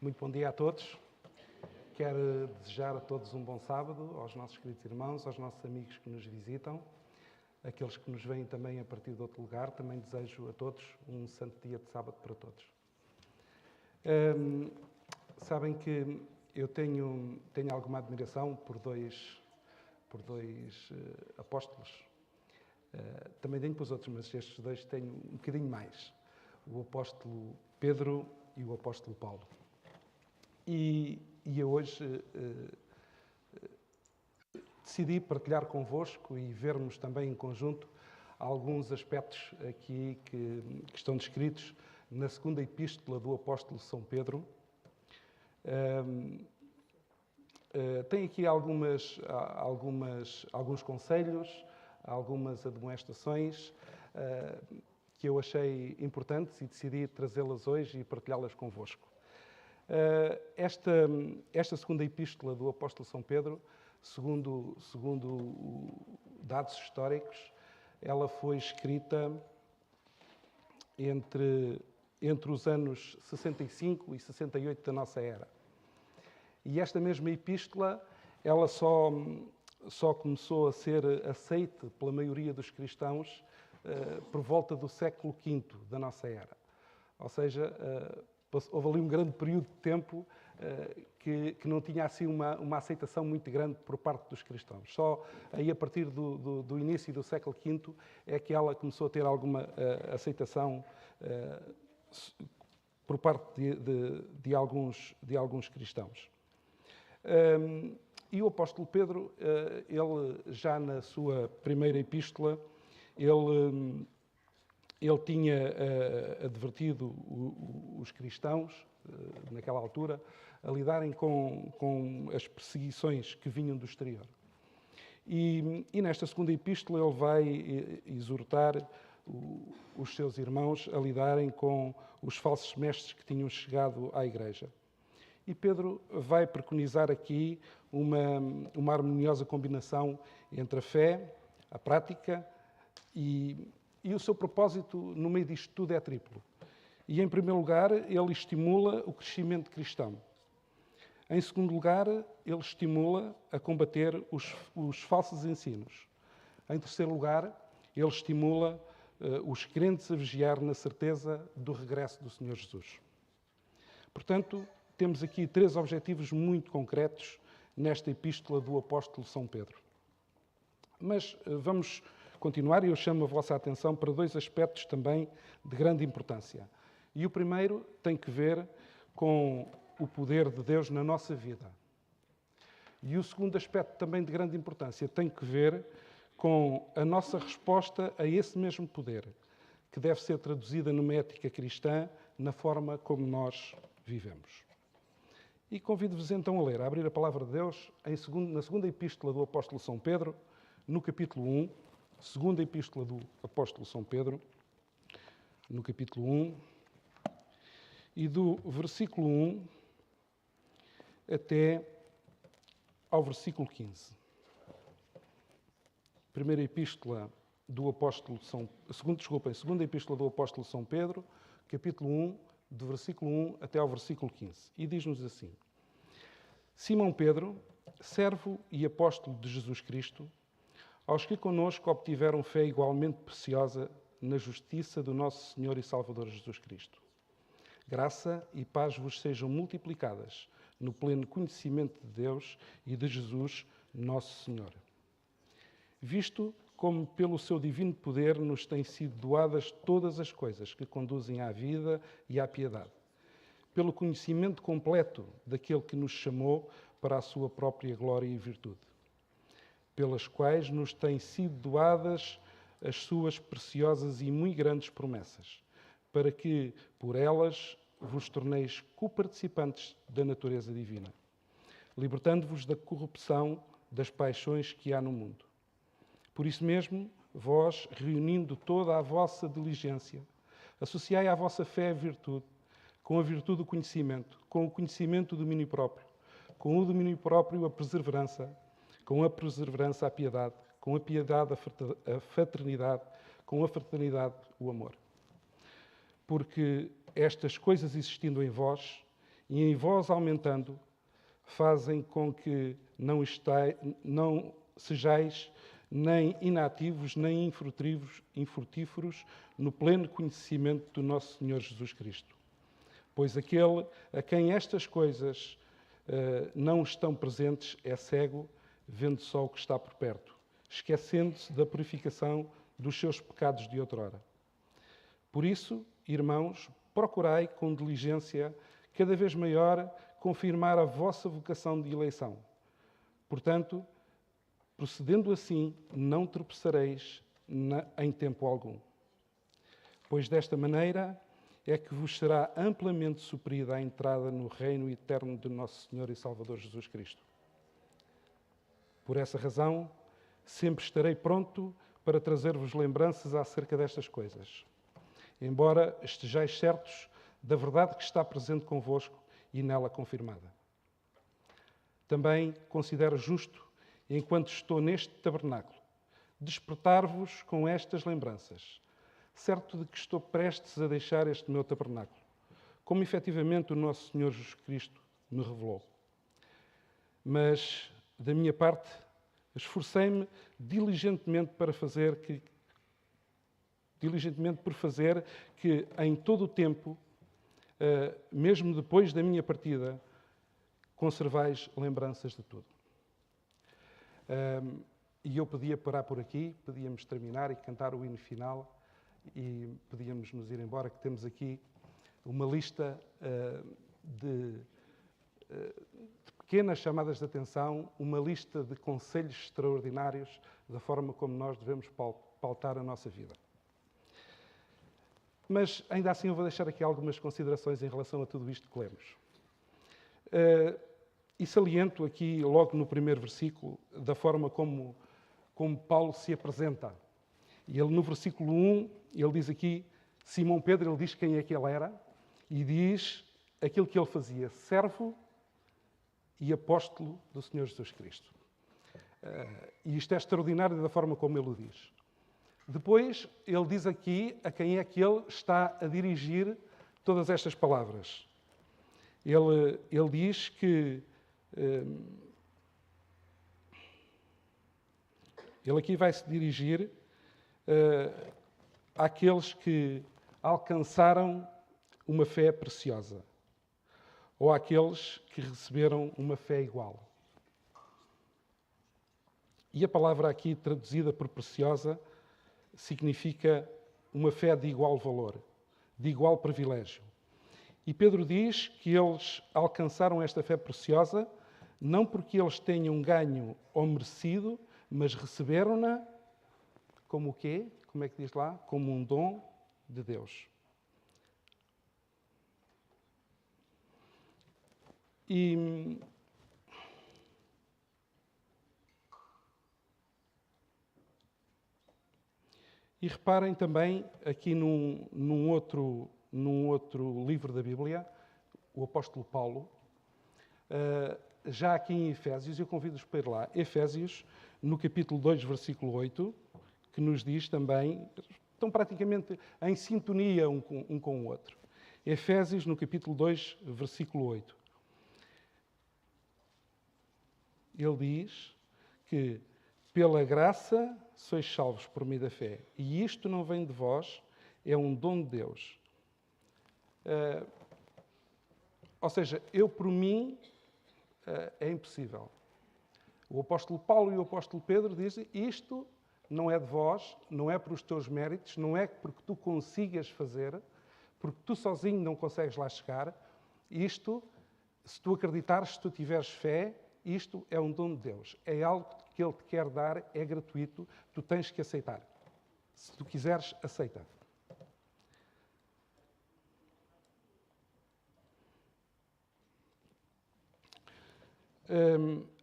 Muito bom dia a todos. Quero desejar a todos um bom sábado, aos nossos queridos irmãos, aos nossos amigos que nos visitam, aqueles que nos veem também a partir de outro lugar. Também desejo a todos um santo dia de sábado para todos. Sabem que eu tenho alguma admiração por dois apóstolos. Também tenho para os outros, mas estes dois tenho um bocadinho mais. O apóstolo Pedro e o apóstolo Paulo. E eu hoje decidi partilhar convosco e vermos também em conjunto alguns aspectos aqui que estão descritos na segunda epístola do apóstolo São Pedro. Tem aqui alguns conselhos, algumas admoestações que eu achei importantes e decidi trazê-las hoje e partilhá-las convosco. Esta segunda epístola do apóstolo São Pedro, segundo dados históricos, ela foi escrita entre os anos 65 e 68 da nossa era. E esta mesma epístola, ela só começou a ser aceite pela maioria dos cristãos por volta do século V da nossa era. Ou seja, houve ali um grande período de tempo que não tinha assim uma aceitação muito grande por parte dos cristãos. Só aí, a partir do início do século V, é que ela começou a ter alguma aceitação por parte de alguns cristãos. E o apóstolo Pedro, ele já na sua primeira epístola, ele tinha advertido os cristãos, naquela altura, a lidarem com as perseguições que vinham do exterior. E nesta segunda epístola ele vai exortar os seus irmãos a lidarem com os falsos mestres que tinham chegado à Igreja. E Pedro vai preconizar aqui uma harmoniosa combinação entre a fé, a prática e o seu propósito no meio disto tudo é triplo. E, em primeiro lugar, ele estimula o crescimento cristão. Em segundo lugar, ele estimula a combater os falsos ensinos. Em terceiro lugar, ele estimula os crentes a vigiar na certeza do regresso do Senhor Jesus. Portanto, temos aqui três objetivos muito concretos nesta epístola do apóstolo São Pedro. Mas vamos continuar e eu chamo a vossa atenção para dois aspectos também de grande importância. E o primeiro tem que ver com o poder de Deus na nossa vida. E o segundo aspecto também de grande importância tem que ver com a nossa resposta a esse mesmo poder, que deve ser traduzida numa ética cristã, na forma como nós vivemos. E convido-vos então a ler, a abrir a palavra de Deus na segunda epístola do apóstolo São Pedro, no capítulo 1, segunda epístola do apóstolo São Pedro, no capítulo 1, e do versículo 1 até ao versículo 15. Primeira epístola do apóstolo segunda epístola do apóstolo São Pedro, capítulo 1, do versículo 1 até ao versículo 15. E diz-nos assim: Simão Pedro, servo e apóstolo de Jesus Cristo, aos que conosco obtiveram fé igualmente preciosa na justiça do nosso Senhor e Salvador Jesus Cristo. Graça e paz vos sejam multiplicadas no pleno conhecimento de Deus e de Jesus, nosso Senhor. Visto como pelo seu divino poder nos têm sido doadas todas as coisas que conduzem à vida e à piedade, pelo conhecimento completo daquele que nos chamou para a sua própria glória e virtude, pelas quais nos têm sido doadas as suas preciosas e muito grandes promessas, para que, por elas, vos torneis coparticipantes da natureza divina, libertando-vos da corrupção das paixões que há no mundo. Por isso mesmo, vós, reunindo toda a vossa diligência, associai à vossa fé a virtude, com a virtude o conhecimento, com o conhecimento o domínio próprio, com o domínio próprio a perseverança, com a perseverança a piedade, com a piedade a fraternidade, com a fraternidade o amor. Porque estas coisas existindo em vós, e em vós aumentando, fazem com que não sejais nem inativos, nem infrutíferos no pleno conhecimento do nosso Senhor Jesus Cristo. Pois aquele a quem estas coisas não estão presentes é cego, vendo só o que está por perto, esquecendo-se da purificação dos seus pecados de outrora. Por isso, irmãos, procurai com diligência cada vez maior confirmar a vossa vocação de eleição. Portanto, procedendo assim, não tropeçareis em tempo algum. Pois desta maneira é que vos será amplamente suprida a entrada no reino eterno de nosso Senhor e Salvador Jesus Cristo. Por essa razão, sempre estarei pronto para trazer-vos lembranças acerca destas coisas, embora estejais certos da verdade que está presente convosco e nela confirmada. Também considero justo, enquanto estou neste tabernáculo, despertar-vos com estas lembranças, certo de que estou prestes a deixar este meu tabernáculo, como efetivamente o nosso Senhor Jesus Cristo me revelou. Mas, da minha parte, esforcei-me diligentemente por fazer que em todo o tempo, mesmo depois da minha partida, conservais lembranças de tudo. E eu podia parar por aqui, podíamos terminar e cantar o hino final e podíamos nos ir embora, que temos aqui uma lista de pequenas chamadas de atenção, uma lista de conselhos extraordinários da forma como nós devemos pautar a nossa vida. Mas, ainda assim, eu vou deixar aqui algumas considerações em relação a tudo isto que lemos. E saliento aqui, logo no primeiro versículo, da forma como Paulo se apresenta. E ele, no versículo 1, ele diz aqui, Simão Pedro, ele diz quem é que ele era, e diz aquilo que ele fazia, servo e apóstolo do Senhor Jesus Cristo. E isto é extraordinário da forma como ele o diz. Depois, ele diz aqui a quem é que ele está a dirigir todas estas palavras. Ele diz que ele aqui vai se dirigir àqueles que alcançaram uma fé preciosa ou àqueles que receberam uma fé igual. E a palavra aqui traduzida por preciosa significa uma fé de igual valor, de igual privilégio. E Pedro diz que eles alcançaram esta fé preciosa não porque eles tenham ganho ou merecido, mas receberam-na como o quê? Como é que diz lá? Como um dom de Deus. E reparem também aqui num outro livro da Bíblia, o apóstolo Paulo, já aqui em Efésios, eu convido-os para ir lá, Efésios, no capítulo 2, versículo 8, que nos diz também, estão praticamente em sintonia um com o outro. Efésios, no capítulo 2, versículo 8. Ele diz que, pela graça, sois salvos por meio da fé. E isto não vem de vós, é um dom de Deus. Ou seja, eu por mim é impossível. O apóstolo Paulo e o apóstolo Pedro dizem, isto não é de vós, não é por os teus méritos, não é porque tu consigas fazer, porque tu sozinho não consegues lá chegar. Isto, se tu acreditares, se tu tiveres fé, isto é um dom de Deus. É algo que Ele te quer dar, é gratuito, tu tens que aceitar. Se tu quiseres, aceita.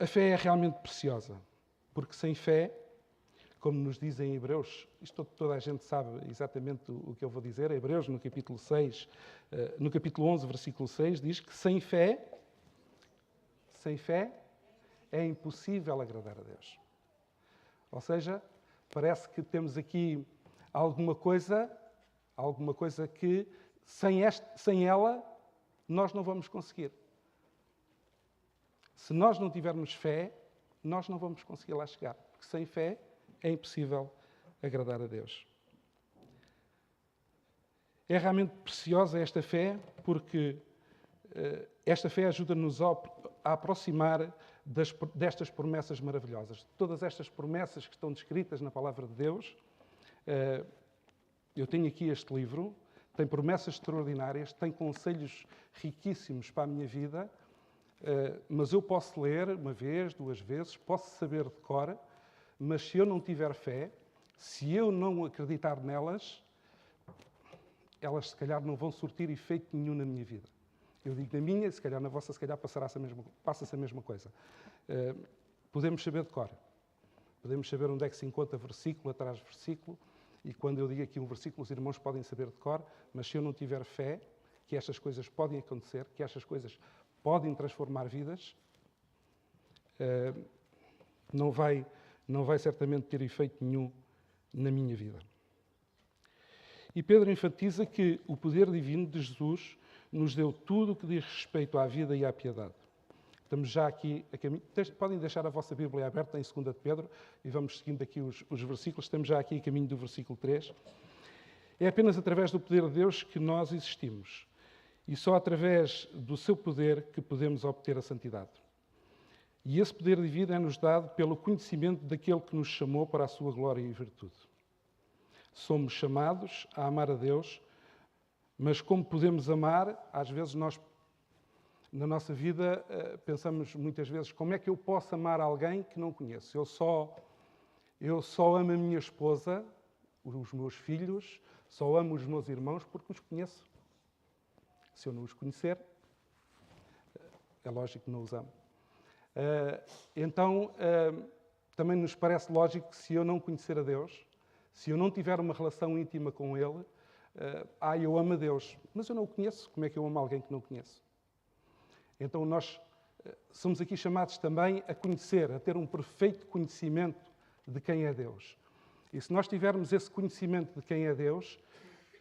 A fé é realmente preciosa, porque sem fé, como nos dizem em Hebreus, isto toda a gente sabe exatamente o que eu vou dizer, Hebreus no capítulo 6, no capítulo 11, versículo 6, diz que sem fé é impossível agradar a Deus. Ou seja, parece que temos aqui alguma coisa que sem ela nós não vamos conseguir. Se nós não tivermos fé, nós não vamos conseguir lá chegar, porque sem fé é impossível agradar a Deus. É realmente preciosa esta fé, porque esta fé ajuda-nos a aproximar destas promessas maravilhosas. Todas estas promessas que estão descritas na Palavra de Deus, eu tenho aqui este livro, tem promessas extraordinárias, tem conselhos riquíssimos para a minha vida, mas eu posso ler uma vez, duas vezes, posso saber de cor, mas se eu não tiver fé, se eu não acreditar nelas, elas se calhar não vão surtir efeito nenhum na minha vida. Eu digo na minha, se calhar na vossa, se calhar passa-se a mesma coisa. Podemos saber de cor. Podemos saber onde é que se encontra versículo atrás de versículo, e quando eu digo aqui um versículo, os irmãos podem saber de cor, mas se eu não tiver fé que estas coisas podem acontecer, que estas coisas podem transformar vidas, não vai certamente ter efeito nenhum na minha vida. E Pedro enfatiza que o poder divino de Jesus nos deu tudo o que diz respeito à vida e à piedade. Estamos já aqui a caminho. Podem deixar a vossa Bíblia aberta em 2 de Pedro e vamos seguindo aqui os versículos. Estamos já aqui a caminho do versículo 3. É apenas através do poder de Deus que nós existimos. E só através do seu poder que podemos obter a santidade. E esse poder divino é-nos dado pelo conhecimento daquele que nos chamou para a sua glória e virtude. Somos chamados a amar a Deus, mas como podemos amar, às vezes nós, na nossa vida, pensamos muitas vezes, como é que eu posso amar alguém que não conheço? Eu só amo a minha esposa, os meus filhos, só amo os meus irmãos porque os conheço. Se eu não os conhecer, é lógico que não os amo. Então, também nos parece lógico que se eu não conhecer a Deus, se eu não tiver uma relação íntima com Ele, eu amo a Deus, mas eu não o conheço, como é que eu amo alguém que não conheço? Então nós somos aqui chamados também a conhecer, a ter um perfeito conhecimento de quem é Deus. E se nós tivermos esse conhecimento de quem é Deus,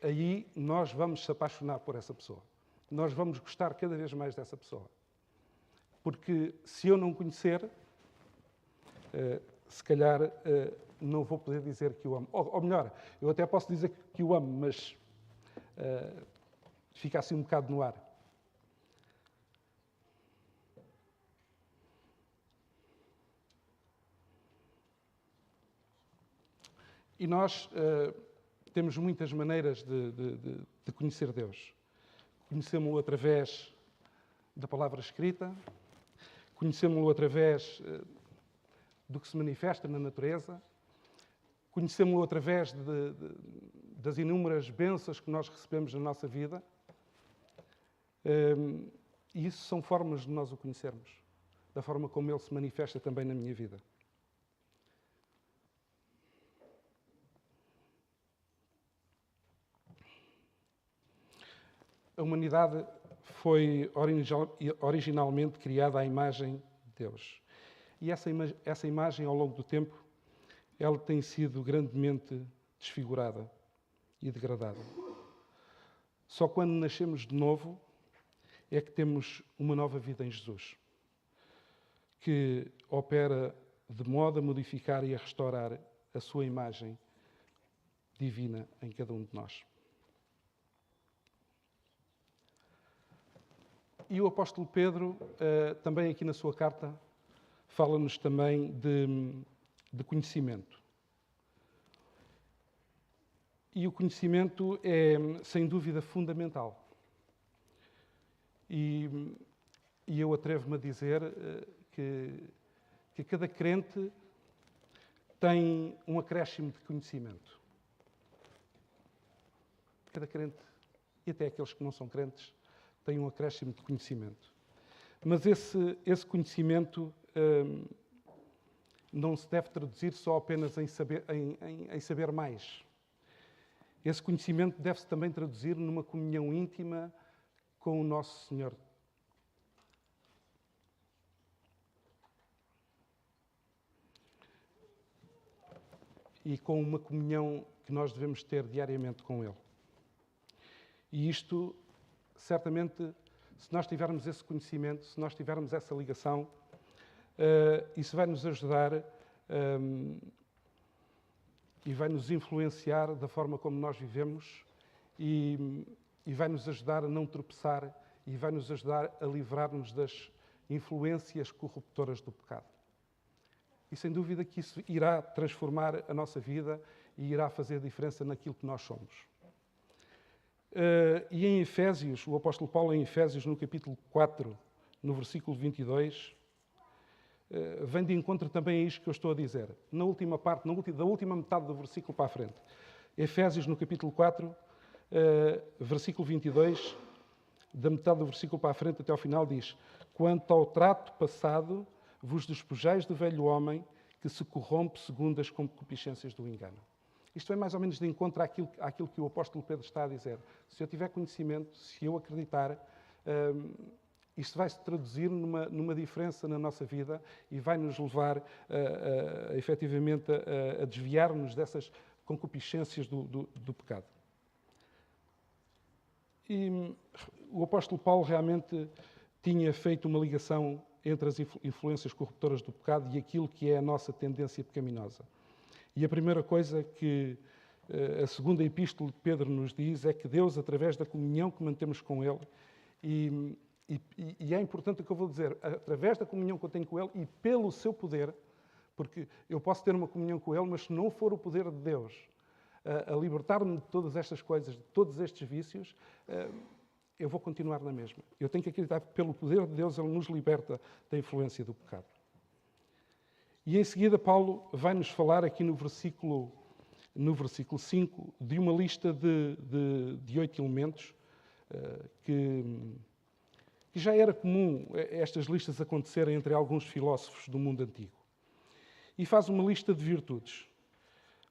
aí nós vamos se apaixonar por essa pessoa. Nós vamos gostar cada vez mais dessa pessoa. Porque se eu não conhecer, se calhar não vou poder dizer que o amo. Ou melhor, eu até posso dizer que o amo, mas fica assim um bocado no ar. E nós temos muitas maneiras de conhecer Deus. Conhecemos-lo através da palavra escrita, conhecemos-lo através do que se manifesta na natureza, conhecemos-lo através das inúmeras bênçãos que nós recebemos na nossa vida. E isso são formas de nós o conhecermos, da forma como ele se manifesta também na minha vida. A humanidade foi originalmente criada à imagem de Deus. E essa imagem, ao longo do tempo, ela tem sido grandemente desfigurada e degradada. Só quando nascemos de novo é que temos uma nova vida em Jesus, que opera de modo a modificar e a restaurar a sua imagem divina em cada um de nós. E o apóstolo Pedro, também aqui na sua carta, fala-nos também de conhecimento. E o conhecimento é, sem dúvida, fundamental. E eu atrevo-me a dizer que cada crente tem um acréscimo de conhecimento. Cada crente, e até aqueles que não são crentes, têm um acréscimo de conhecimento. Mas esse conhecimento não se deve traduzir só apenas em saber mais. Esse conhecimento deve-se também traduzir numa comunhão íntima com o nosso Senhor. E com uma comunhão que nós devemos ter diariamente com Ele. E isto, certamente, se nós tivermos esse conhecimento, se nós tivermos essa ligação, isso vai nos ajudar e vai nos influenciar da forma como nós vivemos e vai nos ajudar a não tropeçar e vai nos ajudar a livrar-nos das influências corruptoras do pecado. E sem dúvida que isso irá transformar a nossa vida e irá fazer diferença naquilo que nós somos. E em Efésios, o apóstolo Paulo em Efésios, no capítulo 4, no versículo 22, vem de encontro também a isto que eu estou a dizer. Na última parte, da última metade do versículo para a frente. Efésios, no capítulo 4, versículo 22, da metade do versículo para a frente até ao final, diz: quanto ao trato passado, vos despojais do velho homem que se corrompe segundo as concupiscências do engano. Isto é mais ou menos de encontro àquilo que o apóstolo Pedro está a dizer. Se eu tiver conhecimento, se eu acreditar, isto vai se traduzir numa diferença na nossa vida e vai nos levar efetivamente a desviar-nos dessas concupiscências do pecado. E o apóstolo Paulo realmente tinha feito uma ligação entre as influências corruptoras do pecado e aquilo que é a nossa tendência pecaminosa. E a primeira coisa que a segunda epístola de Pedro nos diz é que Deus, através da comunhão que mantemos com Ele, e é importante o que eu vou dizer, através da comunhão que eu tenho com Ele e pelo seu poder, porque eu posso ter uma comunhão com Ele, mas se não for o poder de Deus a libertar-me de todas estas coisas, de todos estes vícios, eu vou continuar na mesma. Eu tenho que acreditar que pelo poder de Deus Ele nos liberta da influência do pecado. E em seguida Paulo vai-nos falar aqui no versículo 5 de uma lista de 8 elementos que já era comum estas listas acontecerem entre alguns filósofos do mundo antigo. E faz uma lista de virtudes.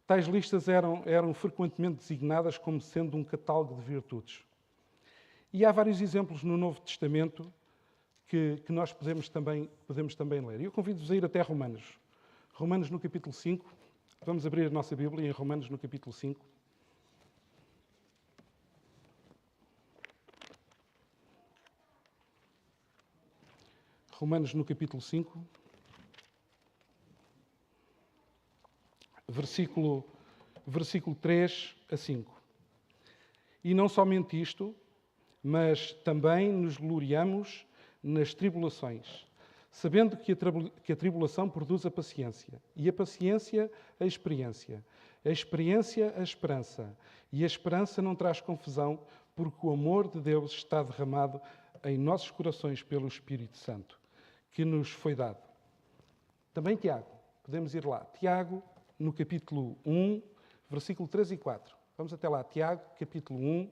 Tais listas eram frequentemente designadas como sendo um catálogo de virtudes. E há vários exemplos no Novo Testamento que nós podemos também ler. E eu convido-vos a ir até Romanos. Romanos no capítulo 5. Vamos abrir a nossa Bíblia em Romanos no capítulo 5. Romanos no capítulo 5. Versículo 3 a 5. E não somente isto, mas também nos gloriamos nas tribulações, sabendo que a tribulação produz a paciência, e a paciência a experiência, a esperança, e a esperança não traz confusão, porque o amor de Deus está derramado em nossos corações pelo Espírito Santo, que nos foi dado. Também Tiago, podemos ir lá. Tiago, no capítulo 1, versículo 3 e 4. Vamos até lá. Tiago, capítulo 1,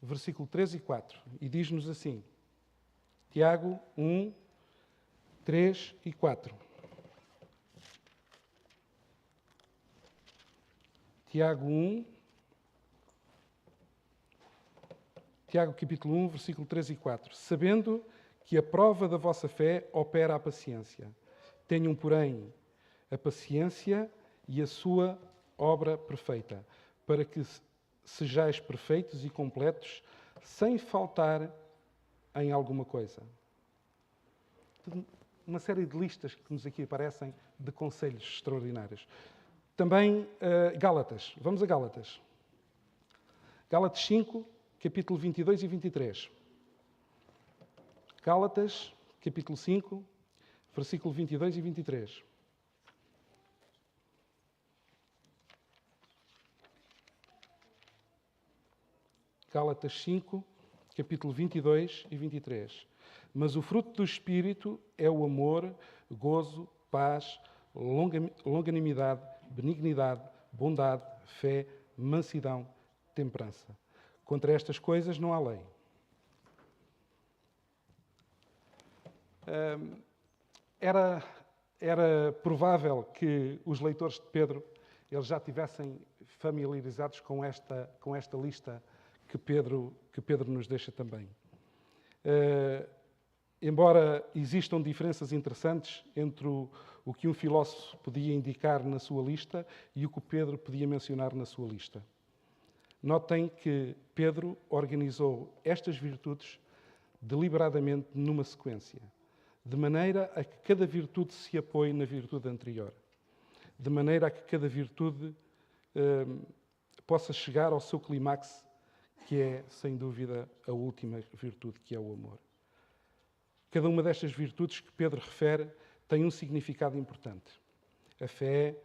versículo 3 e 4. E diz-nos assim. Tiago 1, 3 e 4. Tiago capítulo 1, versículo 3 e 4. Sabendo que a prova da vossa fé opera a paciência. Tenham, porém, a paciência e a sua obra perfeita, para que sejais perfeitos e completos, sem faltar em alguma coisa. Uma série de listas que nos aqui aparecem de conselhos extraordinários. Também Gálatas. Vamos a Gálatas. Gálatas 5, capítulo 22 e 23. Gálatas, capítulo 5, versículo 22 e 23. Gálatas 5, capítulo 22 e 23. Mas o fruto do Espírito é o amor, gozo, paz, longanimidade, benignidade, bondade, fé, mansidão, temperança. Contra estas coisas não há lei. Era provável que os leitores de Pedro eles já tivessem familiarizados com esta lista que Pedro nos deixa também. Embora existam diferenças interessantes entre o que um filósofo podia indicar na sua lista e o que Pedro podia mencionar na sua lista. Notem que Pedro organizou estas virtudes deliberadamente numa sequência. de maneira a que cada virtude se apoie na virtude anterior, de maneira a que cada virtude possa chegar ao seu clímax, que é, sem dúvida, a última virtude, que é o amor. Cada uma destas virtudes que Pedro refere tem um significado importante. A fé,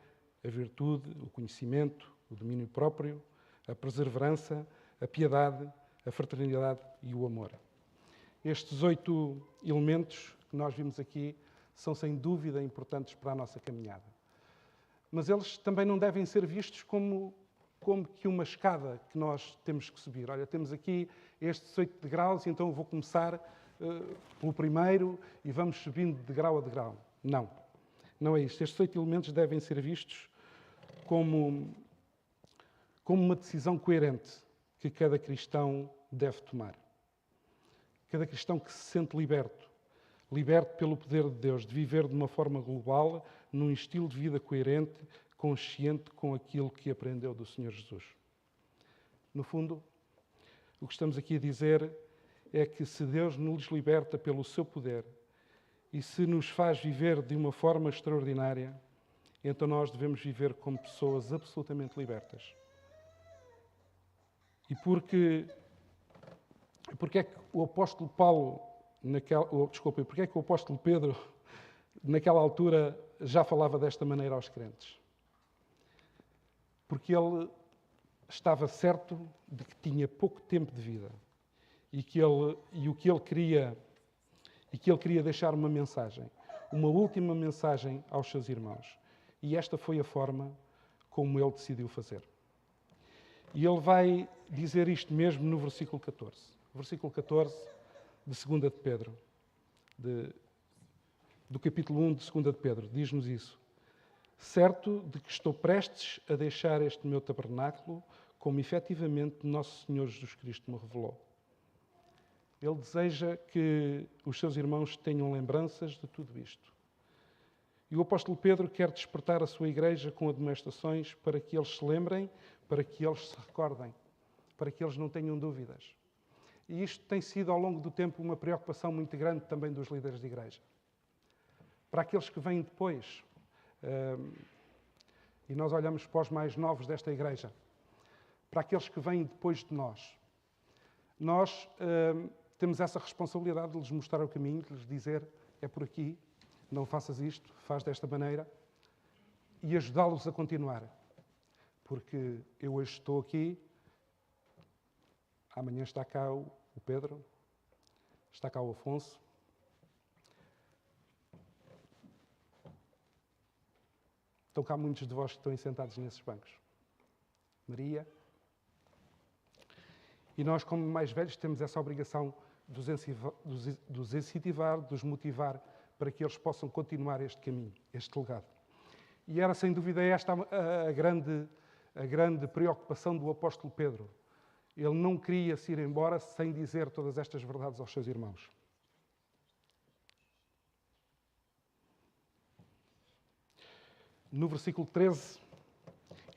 a virtude, o conhecimento, o domínio próprio, a perseverança, a piedade, a fraternidade e o amor. Estes 8 elementos que nós vimos aqui são, sem dúvida, importantes para a nossa caminhada. Mas eles também não devem ser vistos como que uma escada que nós temos que subir. Olha, temos aqui estes 8 degraus e então eu vou começar pelo primeiro e vamos subindo de degrau a degrau. Não, não é isto. Estes 8 elementos devem ser vistos como uma decisão coerente que cada cristão deve tomar. Cada cristão que se sente liberto pelo poder de Deus, de viver de uma forma global, num estilo de vida coerente, consciente com aquilo que aprendeu do Senhor Jesus. No fundo, o que estamos aqui a dizer é que se Deus nos liberta pelo seu poder e se nos faz viver de uma forma extraordinária, então nós devemos viver como pessoas absolutamente libertas. E porque é que o apóstolo Paulo, porque é que o apóstolo Pedro, naquela altura, já falava desta maneira aos crentes? Porque ele estava certo de que tinha pouco tempo de vida e que ele queria deixar uma mensagem, uma última mensagem aos seus irmãos. E esta foi a forma como ele decidiu fazer. E ele vai dizer isto mesmo no versículo 14. Versículo 14 de 2 de Pedro, do capítulo 1 de 2 de Pedro, diz-nos isso. Certo de que estou prestes a deixar este meu tabernáculo, como efetivamente nosso Senhor Jesus Cristo me revelou. Ele deseja que os seus irmãos tenham lembranças de tudo isto. E o apóstolo Pedro quer despertar a sua igreja com admoestações para que eles se lembrem, para que eles se recordem, para que eles não tenham dúvidas. E isto tem sido, ao longo do tempo, uma preocupação muito grande também dos líderes de igreja. Para aqueles que vêm depois, e nós olhamos para os mais novos desta igreja, para aqueles que vêm depois de nós, nós temos essa responsabilidade de lhes mostrar o caminho, de lhes dizer, é por aqui, não faças isto, faz desta maneira, e ajudá-los a continuar. Porque eu hoje estou aqui, amanhã está cá o Pedro, está cá o Afonso. Estão cá muitos de vós que estão sentados nesses bancos. Maria. E nós, como mais velhos, temos essa obrigação de os incentivar, de os motivar, para que eles possam continuar este caminho, este legado. E era, sem dúvida, esta a grande preocupação do apóstolo Pedro. Ele não queria se ir embora sem dizer todas estas verdades aos seus irmãos. No versículo 13,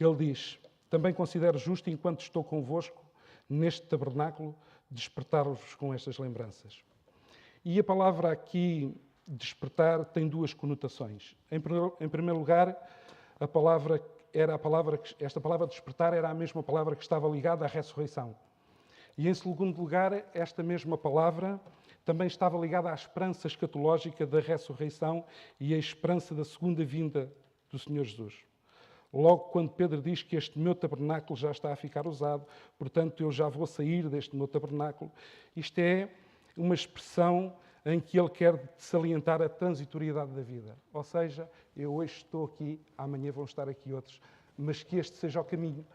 ele diz: também considero justo, enquanto estou convosco, neste tabernáculo, despertar-vos com estas lembranças. E a palavra aqui, despertar, tem 2 conotações. Em primeiro lugar, esta palavra despertar era a mesma palavra que estava ligada à ressurreição. E em segundo lugar, esta mesma palavra também estava ligada à esperança escatológica da ressurreição e à esperança da segunda vinda do Senhor Jesus. Logo, quando Pedro diz que este meu tabernáculo já está a ficar usado, portanto, eu já vou sair deste meu tabernáculo, isto é uma expressão em que ele quer salientar a transitoriedade da vida. Ou seja, eu hoje estou aqui, amanhã vão estar aqui outros, mas que este seja o caminho,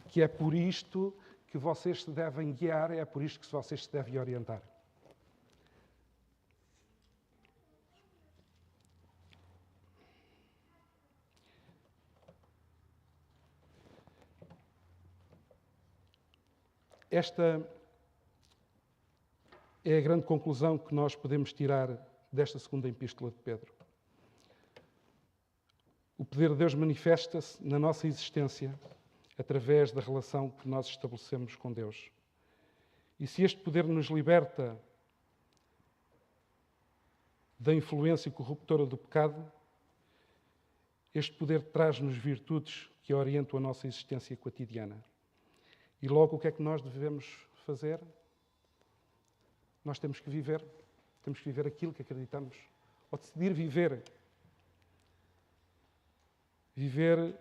que é por isto que vocês se devem guiar, é por isto que vocês se devem orientar. Esta é a grande conclusão que nós podemos tirar desta segunda epístola de Pedro. O poder de Deus manifesta-se na nossa existência através da relação que nós estabelecemos com Deus. E se este poder nos liberta da influência corruptora do pecado, este poder traz-nos virtudes que orientam a nossa existência cotidiana. E logo, o que é que nós devemos fazer? Nós temos que viver aquilo que acreditamos, ou decidir viver. Viver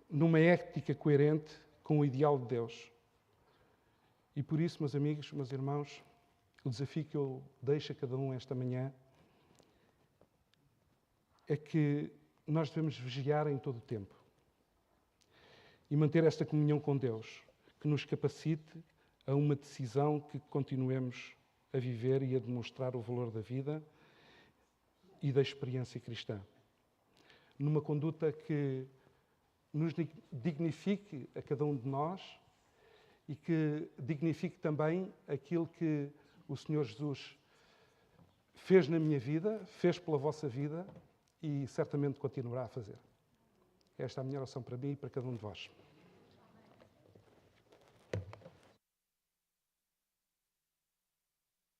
numa ética coerente com o ideal de Deus. E por isso, meus amigos, meus irmãos, o desafio que eu deixo a cada um esta manhã é que nós devemos vigiar em todo o tempo e manter esta comunhão com Deus, que nos capacite a uma decisão que continuemos a viver e a demonstrar o valor da vida e da experiência cristã. Numa conduta que nos dignifique a cada um de nós e que dignifique também aquilo que o Senhor Jesus fez na minha vida, fez pela vossa vida e certamente continuará a fazer. Esta é a minha oração para mim e para cada um de vós.